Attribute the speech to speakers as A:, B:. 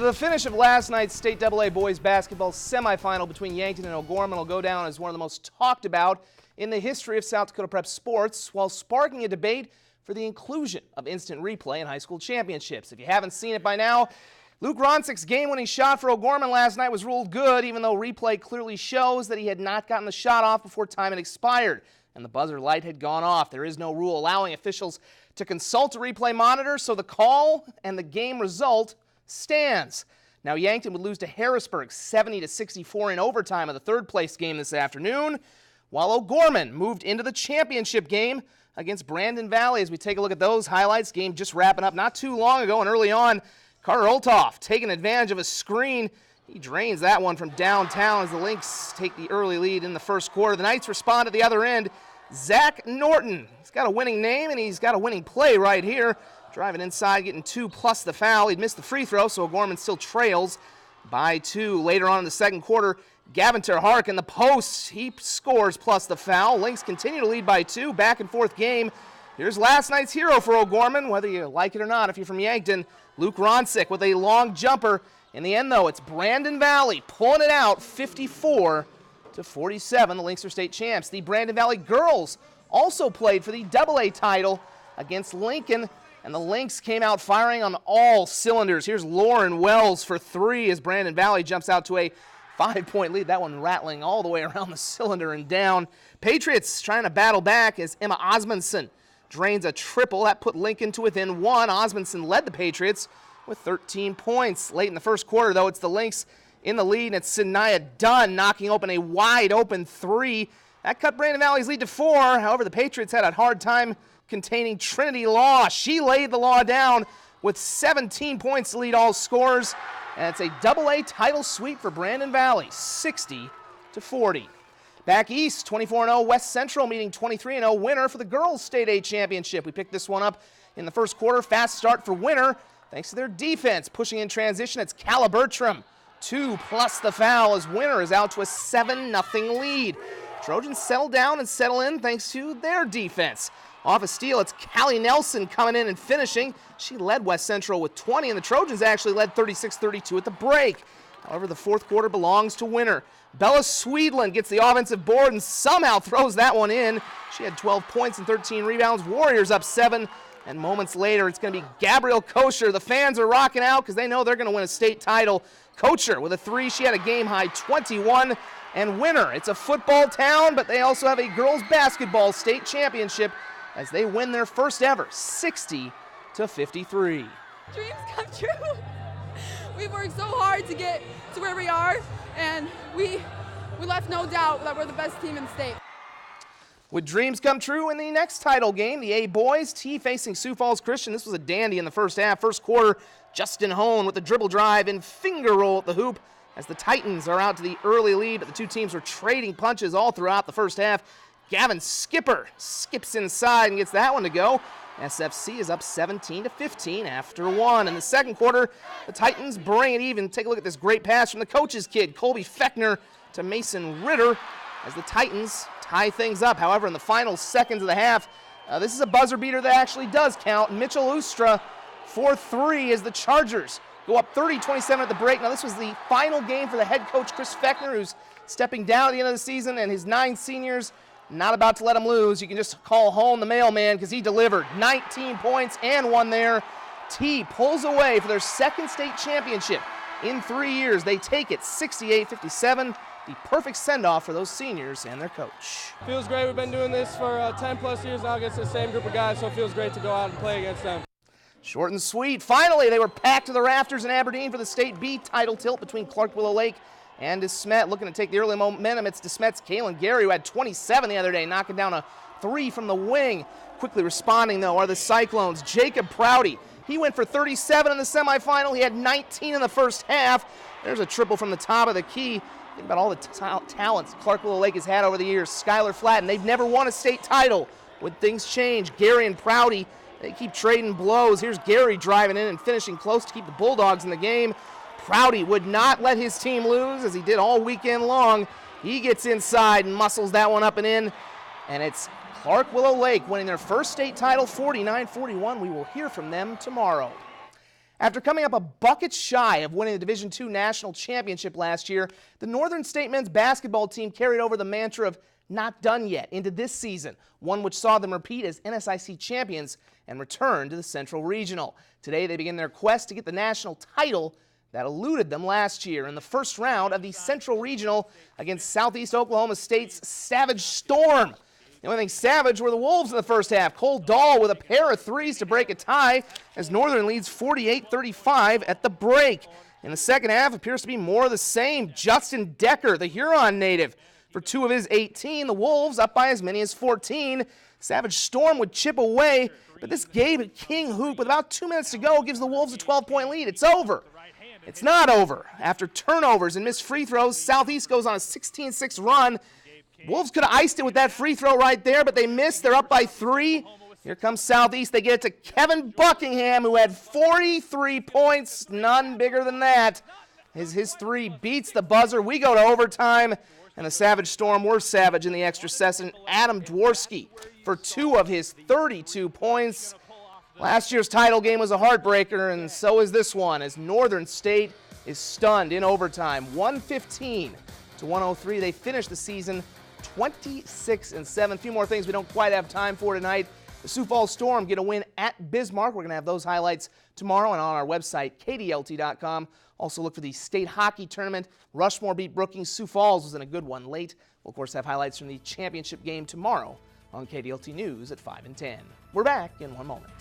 A: The finish of last night's State AA boys basketball semifinal between Yankton and O'Gorman will go down as one of the most talked about in the history of South Dakota Prep sports, while sparking a debate for the inclusion of instant replay in high school championships. If you haven't seen it by now, Luke Ronsick's game-winning shot for O'Gorman last night was ruled good, even though replay clearly shows that he had not gotten the shot off before time had expired and the buzzer light had gone off. There is no rule allowing officials to consult a replay monitor, so the call and the game result stands. Now Yankton would lose to Harrisburg 70-64 in overtime of the third-place game this afternoon, while O'Gorman moved into the championship game against Brandon Valley. As we take a look at those highlights, game just wrapping up not too long ago, and early on, Carter Olthoff taking advantage of a screen. He drains that one from downtown as the Lynx take the early lead in the first quarter. The Knights respond at the other end. Zach Norton, he's got a winning name and he's got a winning play right here. Driving inside, getting 2 plus the foul. He'd missed the free throw, so O'Gorman still trails by 2. Later on in the second quarter, Gavin Terhark in the post. He scores plus the foul. Lynx continue to lead by 2. Back and forth game. Here's last night's hero for O'Gorman, whether you like it or not if you're from Yankton. Luke Ronsick with a long jumper. In the end, though, it's Brandon Valley pulling it out 54-47. The Lynx are state champs. The Brandon Valley girls also played for the AA title against Lincoln, and the Lynx came out firing on all cylinders. Here's Lauren Wells for 3 as Brandon Valley jumps out to a 5-point lead. That one rattling all the way around the cylinder and down. Patriots trying to battle back as Emma Osmondson drains a triple. That put Lincoln to within 1. Osmondson led the Patriots with 13 points. Late in the first quarter, though, it's the Lynx in the lead, and it's Sanaya Dunn knocking open a wide-open 3. That cut Brandon Valley's lead to 4. However, the Patriots had a hard time containing Trinity Law. She laid the Law down with 17 points to lead all scorers, and it's a AA title sweep for Brandon Valley, 60-40. Back east, 24-0 West Central meeting 23-0 Winter for the girls' State A championship. We picked this one up in the first quarter. Fast start for Winter, thanks to their defense. Pushing in transition, it's Calla Bertram. 2 plus the foul as Winter is out to a 7-0 lead. Trojans settle down and settle in thanks to their defense. Off a steal, it's Callie Nelson coming in and finishing. She led West Central with 20, and the Trojans actually led 36-32 at the break. However, the fourth quarter belongs to Winter. Bella Swedlund gets the offensive board and somehow throws that one in. She had 12 points and 13 rebounds. Warriors up 7, and moments later, it's going to be Gabrielle Kosher. The fans are rocking out because they know they're going to win a state title. Kosher with a 3. She had a game-high 21. And Winter, it's a football town, but they also have a girls' basketball state championship as they win their first ever, 60-53.
B: Dreams come true. We've worked so hard to get to where we are, and we left no doubt that we're the best team in the state.
A: With dreams come true in the next title game, the A boys, T facing Sioux Falls Christian. This was a dandy in the first half. First quarter, Justin Hone with the dribble drive and finger roll at the hoop as the Titans are out to the early lead, but the two teams were trading punches all throughout the first half. Gavin Skipper skips inside and gets that one to go. SFC is up 17-15 after 1. In the second quarter, the Titans bring it even. Take a look at this great pass from the coach's kid, Colby Fechner, to Mason Ritter as the Titans tie things up. However, in the final seconds of the half, this is a buzzer beater that actually does count. Mitchell Ustra for 3 as the Chargers go up 30-27 at the break. Now, this was the final game for the head coach, Chris Fechner, who's stepping down at the end of the season, and his 9 seniors not about to let him lose. You can just call Hone the mailman because he delivered 19 points and 1 there. T pulls away for their second state championship in 3 years. They take it 68-57. The perfect send-off for those seniors and their coach.
C: Feels great. We've been doing this for 10 plus years now against the same group of guys, so it feels great to go out and play against them.
A: Short and sweet. Finally, they were packed to the rafters in Aberdeen for the State B title tilt between Clark Willow Lake and DeSmet. Looking to take the early momentum, it's DeSmet's Kaylin Gary, who had 27 the other day, knocking down a 3 from the wing. Quickly responding, though, are the Cyclones. Jacob Prouty, he went for 37 in the semifinal. He had 19 in the first half. There's a triple from the top of the key. Think about all the talents Clark Willow Lake has had over the years. Skylar Flatten, they've never won a state title. When things change, Gary and Prouty, they keep trading blows. Here's Gary driving in and finishing close to keep the Bulldogs in the game. Prouty would not let his team lose, as he did all weekend long. He gets inside and muscles that one up and in, and it's Clark Willow Lake winning their first state title 49-41. We will hear from them tomorrow. After coming up a bucket shy of winning the Division II National Championship last year, the Northern State men's basketball team carried over the mantra of not done yet into this season, one which saw them repeat as NSIC champions and return to the Central Regional. Today they begin their quest to get the national title that eluded them last year in the first round of the Central Regional against Southeast Oklahoma State's Savage Storm. The only thing savage were the Wolves in the first half. Cole Dahl with a pair of threes to break a tie as Northern leads 48-35 at the break. In the second half, appears to be more of the same. Justin Decker, the Huron native, for 2 of his 18. The Wolves up by as many as 14. Savage Storm would chip away, but this Gabe King hoop with about 2 minutes to go gives the Wolves a 12-point lead. It's over. It's not over. After turnovers and missed free throws, Southeast goes on a 16-6 run. Wolves could have iced it with that free throw right there, but they missed. They're up by 3. Here comes Southeast. They get it to Kevin Buckingham, who had 43 points, none bigger than that. His 3 beats the buzzer. We go to overtime, and the Savage Storm were savage in the extra session. Adam Dworsky for 2 of his 32 points. Last year's title game was a heartbreaker, and so is this one, as Northern State is stunned in overtime. 115-103. They finish the season 26-7. A few more things we don't quite have time for tonight. The Sioux Falls Storm get a win at Bismarck. We're going to have those highlights tomorrow and on our website, kdlt.com. Also look for the state hockey tournament. Rushmore beat Brookings. Sioux Falls was in a good one late. We'll, of course, have highlights from the championship game tomorrow on KDLT News at 5 and 10. We're back in 1 moment.